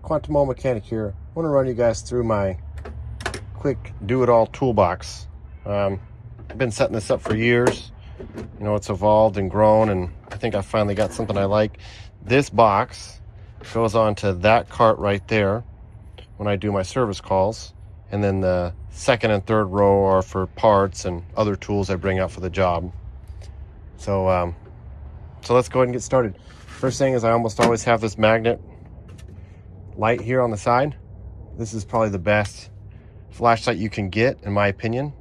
Quantum Mechanic here. I want to run you guys through my quick do-it-all toolbox. I've been setting this up for years. You know, it's evolved and grown, and I think I finally got something I like. This box goes onto that cart right there when I do my service calls, and then the second and third row are for parts and other tools I bring out for the job. So let's go ahead and get started. First thing is I almost always have this magnet light here on the side. This is probably the best flashlight you can get, in my opinion,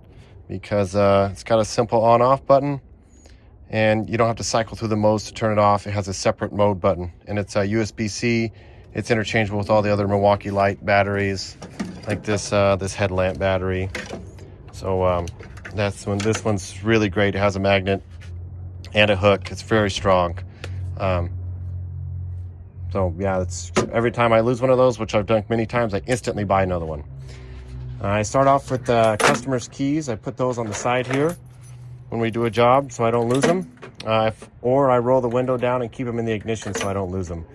because it's got a simple on-off button, and you don't have to cycle through the modes to turn it off. It has a separate mode button, and it's a USB-C. It's interchangeable with all the other Milwaukee light batteries, like this headlamp that's when this one's really great. It has a magnet and a hook. It's very strong. So yeah, it's every time I lose one of those, which I've done many times, I instantly buy another one. I start off with the customer's keys. I put those on the side here when we do a job so I don't lose them. Or I roll the window down and keep them in the ignition so I don't lose them.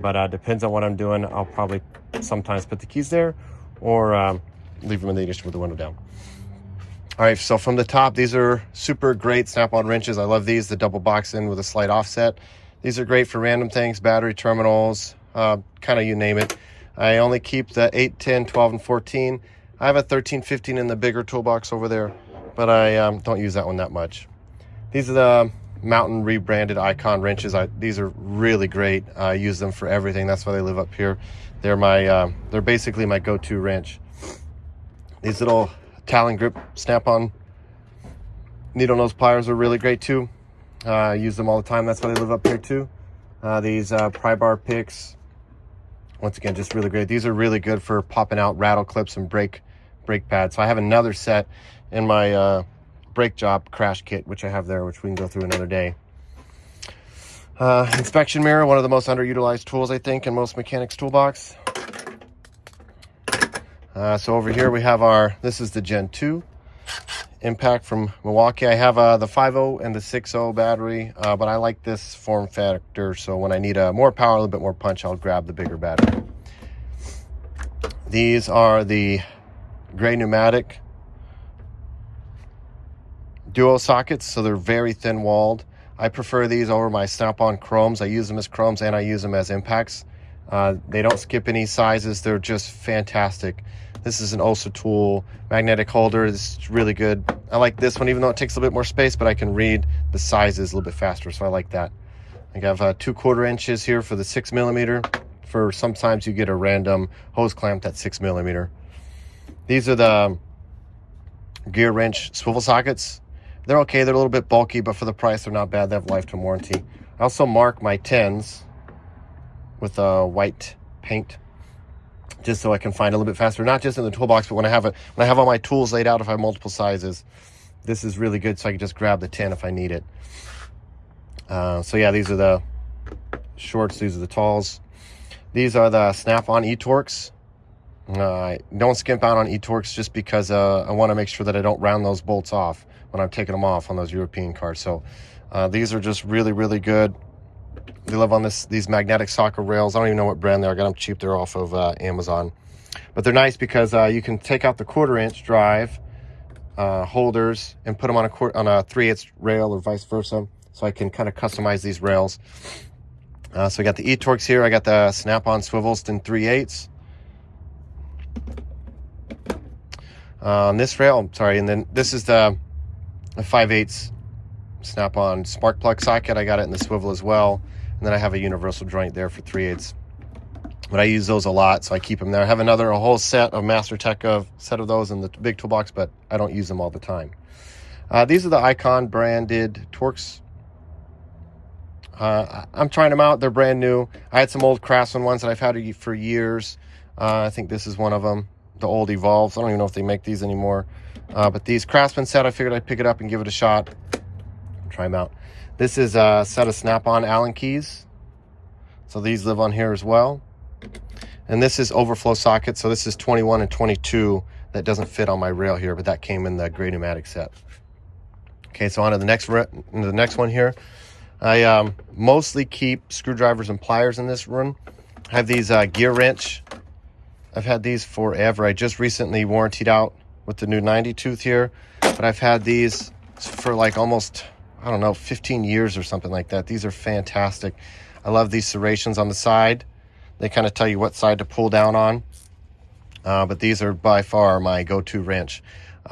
But depends on what I'm doing. I'll probably sometimes put the keys there or leave them in the ignition with the window down. All right, so from the top, these are super great snap-on wrenches. I love these, the double box in with a slight offset. These are great for random things, battery terminals, kind of you name it. I only keep the 8, 10, 12, and 14. I have a 13, 15 in the bigger toolbox over there, but I don't use that one that much. These are the Mountain rebranded Icon wrenches. These are really great. I use them for everything. That's why they live up here. They're basically my go-to wrench. These little Talon grip snap-on needle nose pliers are really great too. I use them all the time. That's why they live up here too. These pry bar picks, once again, just really great. These are really good for popping out rattle clips and brake pads. So I have another set in my brake job crash kit, which I have there, which we can go through another day. Inspection mirror, one of the most underutilized tools, I think, in most mechanics' toolbox. So over here we have this is the Gen 2 Impact from Milwaukee. I have the 5.0 and the 6.0 battery, but I like this form factor, so when I need more power, a little bit more punch, I'll grab the bigger battery. These are the gray pneumatic duo sockets, so they're very thin walled. I prefer these over my snap-on chromes. I use them as chromes and I use them as impacts. They don't skip any sizes. They're just fantastic. This is an OSA tool magnetic holder. This is really good. I like this one, even though it takes a little bit more space, but I can read the sizes a little bit faster, so I like that. I have 2/4 inches here for the 6mm. For sometimes you get a random hose clamp that's 6mm. These are the gear wrench swivel sockets. They're okay. They're a little bit bulky, but for the price, they're not bad. They have lifetime warranty. I also mark my 10s with white paint, just so I can find a little bit faster. Not just in the toolbox, but when I have all my tools laid out, if I have multiple sizes, this is really good. So I can just grab the 10 if I need it. So yeah, these are the shorts. These are the talls. These are the snap-on e-torques. Don't skimp out on e-torques just because I want to make sure that I don't round those bolts off when I'm taking them off on those European cars. So these are just really, really good. They live on these magnetic socket rails. I don't even know what brand they are. I got them cheap. They're off of Amazon. But they're nice because you can take out the 1/4 inch drive holders and put them on a 3/8 rail or vice versa. So I can kind of customize these rails. So I got the e-torques here. I got the snap-on swivels in 3/8. On this rail, I'm sorry, and then this is the 5/8 snap-on spark plug socket. I got it in the swivel as well, and then I have a universal joint there for 3/8. But I use those a lot, so I keep them there. I have a whole set of MasterTech set of those in the big toolbox, but I don't use them all the time. These are the Icon branded Torx. I'm trying them out. They're brand new. I had some old Craftsman ones that I've had for years. I think this is one of them, the old Evolves. I don't even know if they make these anymore. But these Craftsman set, I figured I'd pick it up and give it a shot. Try them out. This is a set of snap-on Allen keys. So these live on here as well. And this is overflow socket. So this is 21 and 22. That doesn't fit on my rail here, but that came in the gray pneumatic set. Okay, so on to the next one here. I mostly keep screwdrivers and pliers in this run. I have these gear wrench I've had these forever. I just recently warrantied out with the new 90 tooth here, but I've had these for like almost, I don't know, 15 years or something like that. These are fantastic. I love these serrations on the side. They kind of tell you what side to pull down on. But these are by far my go-to wrench.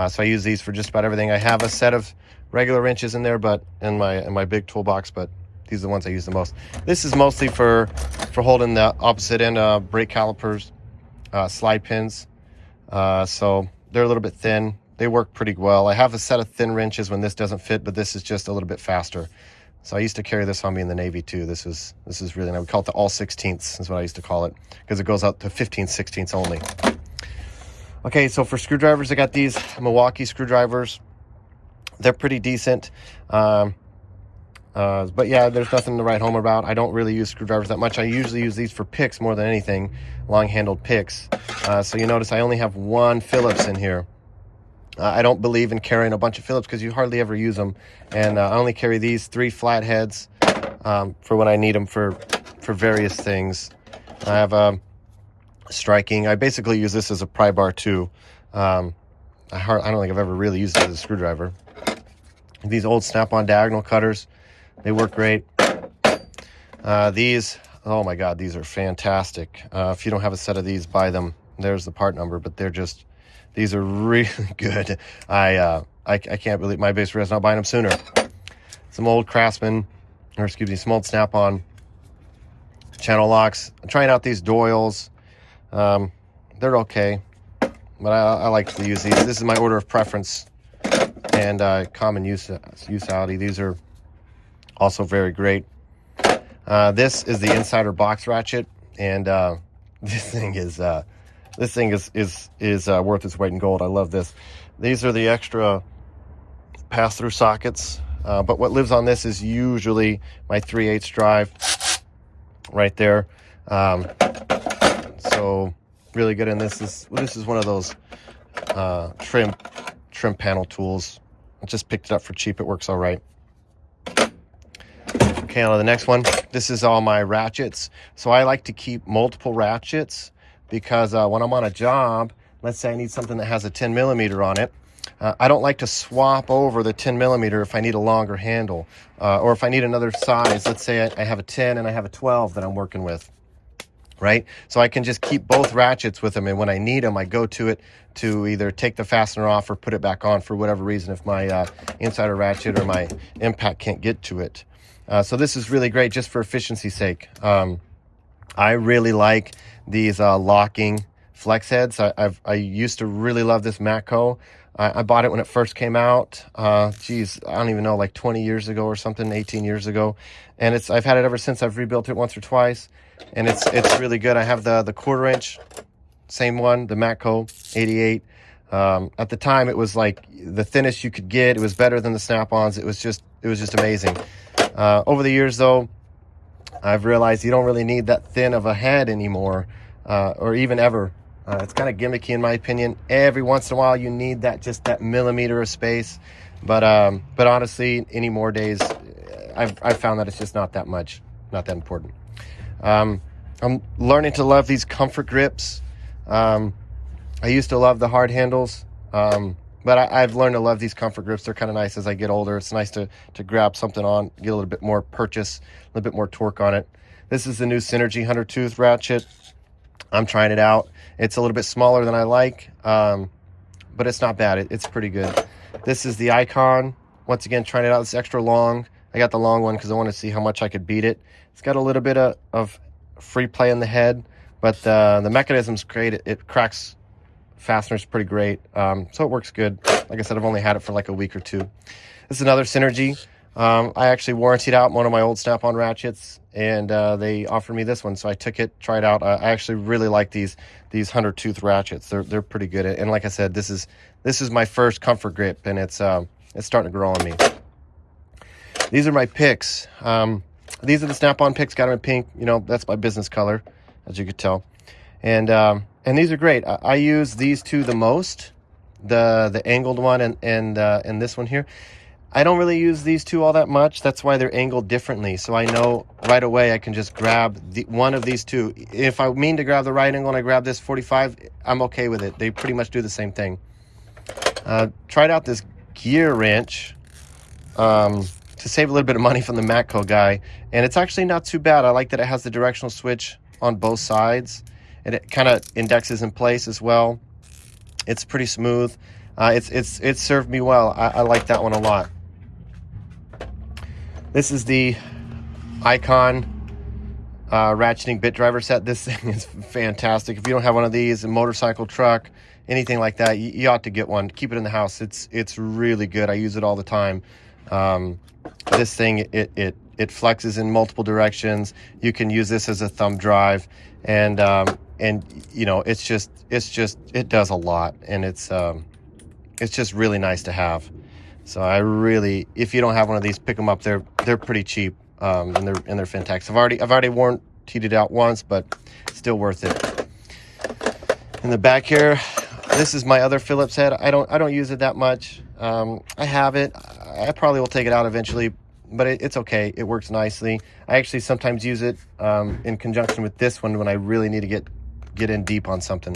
So I use these for just about everything. I have a set of regular wrenches in there, but in my big toolbox, but these are the ones I use the most. This is mostly for holding the opposite end brake calipers, slide pins. So they're a little bit thin. They work pretty well. I have a set of thin wrenches when this doesn't fit, but this is just a little bit faster. So I used to carry this on me in the Navy too. This is really nice. We call it the all 16ths is what I used to call it, because it goes out to 15/16 only. Okay, so for screwdrivers, I got these Milwaukee screwdrivers. They're pretty decent. But yeah, there's nothing to write home about. I don't really use screwdrivers that much. I usually use these for picks more than anything, long-handled picks. So you notice I only have one Phillips in here. I don't believe in carrying a bunch of Phillips because you hardly ever use them. And I only carry these 3 flatheads for when I need them for various things. I have striking. I basically use this as a pry bar too. I don't think I've ever really used it as a screwdriver. These old snap-on diagonal cutters, they work great. These, oh my God, these are fantastic. If you don't have a set of these, buy them. There's the part number, but these are really good. I can't believe my base is not buying them sooner. Some old Craftsman, or excuse me, some old snap-on channel locks. I'm trying out these Doyles. They're okay, but I like to use these. This is my order of preference and common useality. These are also very great. This is the Insider box ratchet, and this thing is worth its weight in gold. I love this. These are the extra pass-through sockets, but what lives on this is usually my 3/8 drive right there. So really good. And this is one of those trim panel tools. I just picked it up for cheap. It works all right. Okay, on to the next one. This is all my ratchets. So I like to keep multiple ratchets because when I'm on a job, let's say I need something that has a 10 millimeter on it, I don't like to swap over the 10 millimeter if I need a longer handle, or if I need another size. Let's say I have a 10 and I have a 12 that I'm working with, right? So I can just keep both ratchets with them, and when I need them, I go to it to either take the fastener off or put it back on for whatever reason if my Insider ratchet or my impact can't get to it. So this is really great just for efficiency's sake. I really like these locking flex heads. I used to really love this Matco. I bought it when it first came out. Geez, I don't even know, like 20 years ago or something, 18 years ago. And I've had it ever since. I've rebuilt it once or twice, and it's really good. I have the 1/4 inch, same one, the Matco 88. At the time, it was like the thinnest you could get. It was better than the Snap-ons. It was just amazing. Over the years, though, I've realized you don't really need that thin of a head anymore, or even ever. It's kind of gimmicky in my opinion. Every once in a while you need just that millimeter of space, but honestly, any more days, I've found that it's just not that much, not that important. I'm learning to love these comfort grips. I used to love the hard handles, but I've learned to love these comfort grips. They're kind of nice as I get older. It's nice to grab something on, get a little bit more purchase, a little bit more torque on it. This is the new Synergy 100 tooth ratchet. I'm trying it out. It's a little bit smaller than I like, but it's not bad. It's pretty good. This is the Icon. Once again, trying it out. It's extra long. I got the long one because I want to see how much I could beat it. It's got a little bit of free play in the head, but the mechanism's great. It cracks fasteners pretty great, so it works good. Like I said, I've only had it for like a week or two. This is another Synergy. I actually warrantied out one of my old Snap-on ratchets, and they offered me this one, so I took it, tried out. I actually really like these 100 tooth ratchets. They're pretty good. And like I said, this is my first comfort grip, and it's starting to grow on me. These are my picks. These are the Snap-on picks. Got them in pink. You know, that's my business color, as you could tell. And these are great. I use these two the most, the angled one and this one here. I don't really use these two all that much. That's why they're angled differently. So I know right away I can just grab one of these two. If I mean to grab the right angle and I grab this 45, I'm okay with it. They pretty much do the same thing. Tried out this gear wrench to save a little bit of money from the Matco guy. And it's actually not too bad. I like that it has the directional switch on both sides. And it kind of indexes in place as well. It's pretty smooth. It's served me well. I like that one a lot. This is the Icon ratcheting bit driver set. This thing is fantastic. If you don't have one of these, a motorcycle, truck, anything like that, you ought to get one. Keep it in the house. It's really good. I use it all the time. This thing, it flexes in multiple directions. You can use this as a thumb drive, and you know, it does a lot, and it's just really nice to have. So I really, if you don't have one of these, pick them up. They're pretty cheap, and they're fantastic. I've already warrantied it out once, but still worth it. In the back here, this is my other Phillips head. I don't use it that much. I have it. I probably will take it out eventually, but it's okay. It works nicely. I actually sometimes use it in conjunction with this one when I really need to get in deep on something.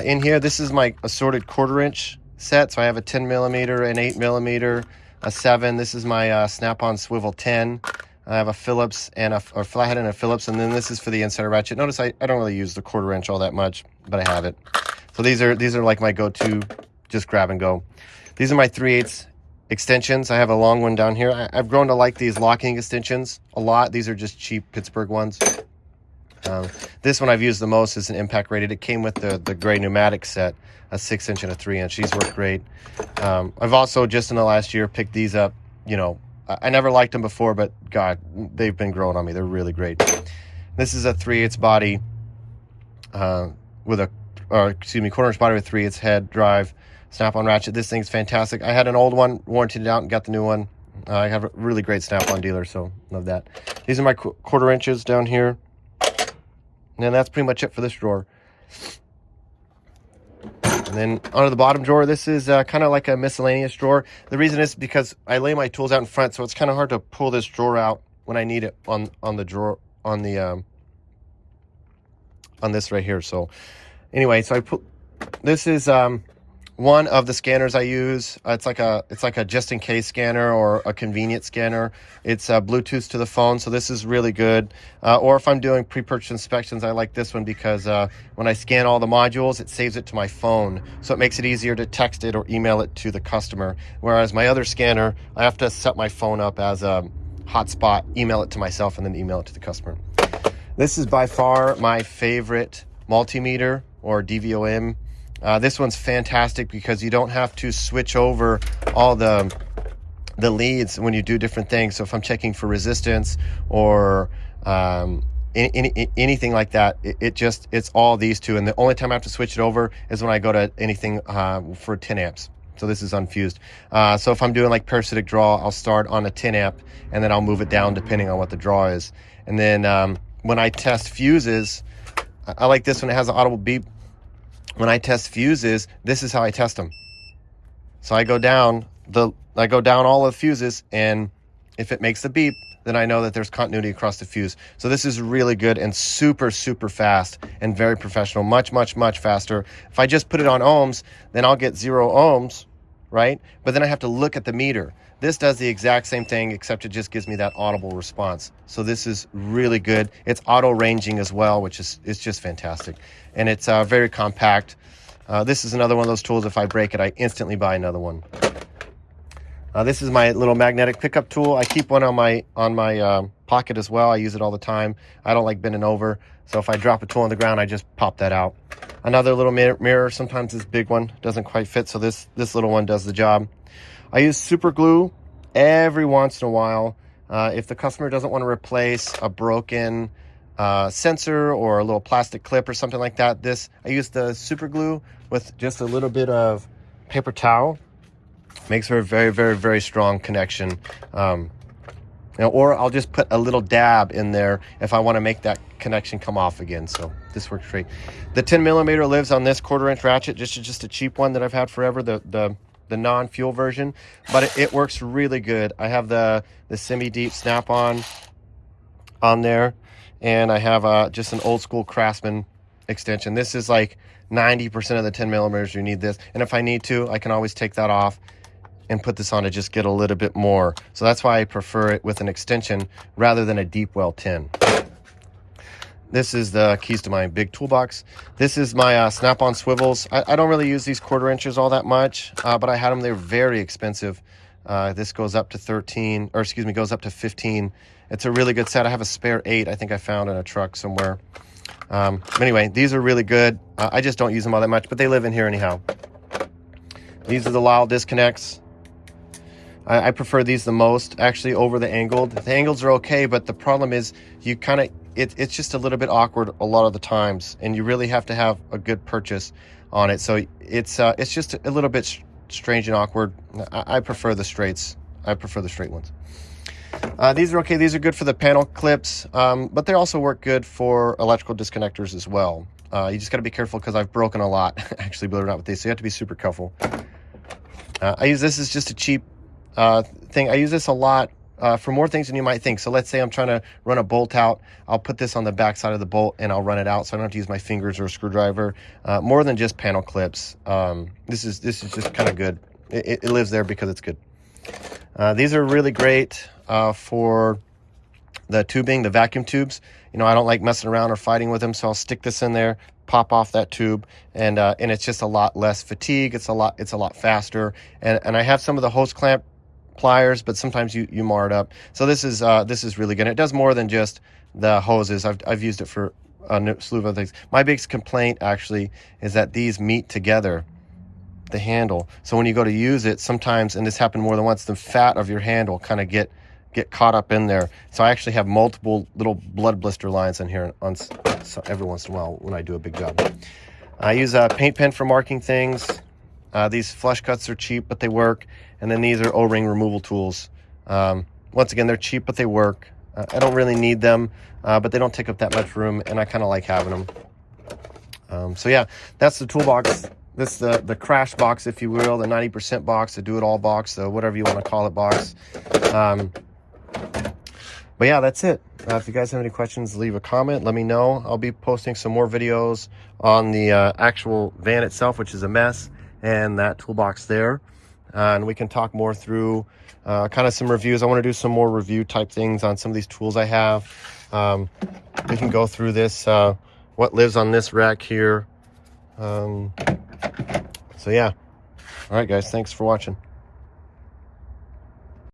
In here, this is my assorted 1/4 inch set. So I have a 10 millimeter, an 8 millimeter, a 7. This is my Snap-on Swivel 10. I have a Phillips and a flathead and a Phillips, and then this is for the insider ratchet. Notice I don't really use the 1/4 inch all that much, but I have it. So these are like my go-to, just grab and go. These are my 3/8 extensions. I have a long one down here. I've grown to like these locking extensions a lot. These are just cheap Pittsburgh ones. This one I've used the most is an impact rated. It came with the gray pneumatic set, a 6-inch and a 3-inch. These work great. I've also just in the last year picked these up. You know, I never liked them before, but God, they've been growing on me. They're really great. This is a 3/8 body with a, or excuse me, 1/4 inch body with 3/8 head drive, Snap-on ratchet. This thing's fantastic. I had an old one, warranted it out, and got the new one. I have a really great Snap-on dealer, so love that. These are my 1/4 inches down here. And that's pretty much it for this drawer. And then under the bottom drawer, this is kind of like a miscellaneous drawer. The reason is because I lay my tools out in front, so it's kind of hard to pull this drawer out when I need it on the drawer on this right here. So anyway, so I put this is one of the scanners I use. It's like a just in case scanner or a convenient scanner. It's Bluetooth to the phone, so this is really good. Or if I'm doing pre-purchase inspections, I like this one because when I scan all the modules, it saves it to my phone, so it makes it easier to text it or email it to the customer. Whereas my other scanner, I have to set my phone up as a hotspot, email it to myself, and then email it to the customer. This is by far my favorite multimeter or DVOM. This one's fantastic because you don't have to switch over all the leads when you do different things. So if I'm checking for resistance or anything like that, it's all these two. And the only time I have to switch it over is when I go to anything for 10 amps. So this is unfused. So if I'm doing like parasitic draw, I'll start on a 10 amp and then I'll move it down depending on what the draw is. And then when I test fuses, I like this one. It has an audible beep. When I test fuses, this is how I test them. So I go down all of the fuses, and if it makes the beep, then I know that there's continuity across the fuse. So this is really good and super, super fast and very professional. Much, much, much faster. If I just put it on ohms, then I'll get 0 ohms, right? But then I have to look at the meter. This does the exact same thing, except it just gives me that audible response. So this is really good. It's auto ranging as well, which is just fantastic. And it's very compact. This is another one of those tools. If I break it, I instantly buy another one. This is my little magnetic pickup tool. I keep one on my pocket as well. I use it all the time. I don't like bending over. So if I drop a tool on the ground, I just pop that out. Another little mirror. Sometimes this big one doesn't quite fit, so this little one does the job. I use super glue every once in a while. If the customer doesn't want to replace a broken sensor or a little plastic clip or something like that, I use the super glue with just a little bit of paper towel. Makes for a very, very, very strong connection. Or I'll just put a little dab in there if I want to make that connection come off again. So this works great. The 10 millimeter lives on this 1/4 inch ratchet, just a cheap one that I've had forever. The the non-fuel version, but it works really good. I have the semi-deep snap-on there, and I have just an old school Craftsman extension. This is like 90% of the 10 millimeters you need this, and if I need to, I can always take that off and put this on to just get a little bit more. So that's why I prefer it with an extension rather than a deep well 10. This is the keys to my big toolbox. This is my snap-on swivels. I don't really use these 1/4 inches all that much, but I had them. They're very expensive. This goes up to 13, or excuse me, goes up to 15. It's a really good set. I have a spare 8 I think I found in a truck somewhere. Anyway, these are really good. I just don't use them all that much, but they live in here anyhow. These are the Lyle disconnects. I prefer these the most, actually, over the angled. The angleds are okay, but the problem is you kind of, it's just a little bit awkward a lot of the times, and you really have to have a good purchase on it. So it's just a little bit strange and awkward. I prefer the straights. I prefer the straight ones. These are okay. These are good for the panel clips, but they also work good for electrical disconnectors as well. You just got to be careful because I've broken a lot, actually, believe it or not, with these. So you have to be super careful. I use this as just a cheap thing. I use this a lot for more things than you might think. So let's say I'm trying to run a bolt out. I'll put this on the back side of the bolt and I'll run it out, so I don't have to use my fingers or a screwdriver. More than just panel clips. This is just kind of good. It lives there because it's good. These are really great for the tubing, the vacuum tubes. You know, I don't like messing around or fighting with them, so I'll stick this in there, pop off that tube, and it's just a lot less fatigue. It's a lot faster. And I have some of the hose clamp pliers, but sometimes you mar it up. So this is really good. It does more than just the hoses. I've used it for a slew of other things. My biggest complaint actually is that these meet together, the handle. So when you go to use it, sometimes, and this happened more than once, the fat of your handle kind of get caught up in there. So I actually have multiple little blood blister lines in here so every once in a while when I do a big job. I use a paint pen for marking things. These flush cuts are cheap, but they work. And then these are O-ring removal tools. Once again, they're cheap, but they work. I don't really need them, but they don't take up that much room, and I kind of like having them. So yeah, that's the toolbox. This is the crash box, if you will, the 90% box, the do-it-all box, the whatever you want to call it box. But yeah, that's it. If you guys have any questions, leave a comment. Let me know. I'll be posting some more videos on the actual van itself, which is a mess, and that toolbox there. And we can talk more through kind of some reviews. I want to do some more review type things on some of these tools I have. We can go through this, what lives on this rack here. So yeah. All right, guys. Thanks for watching.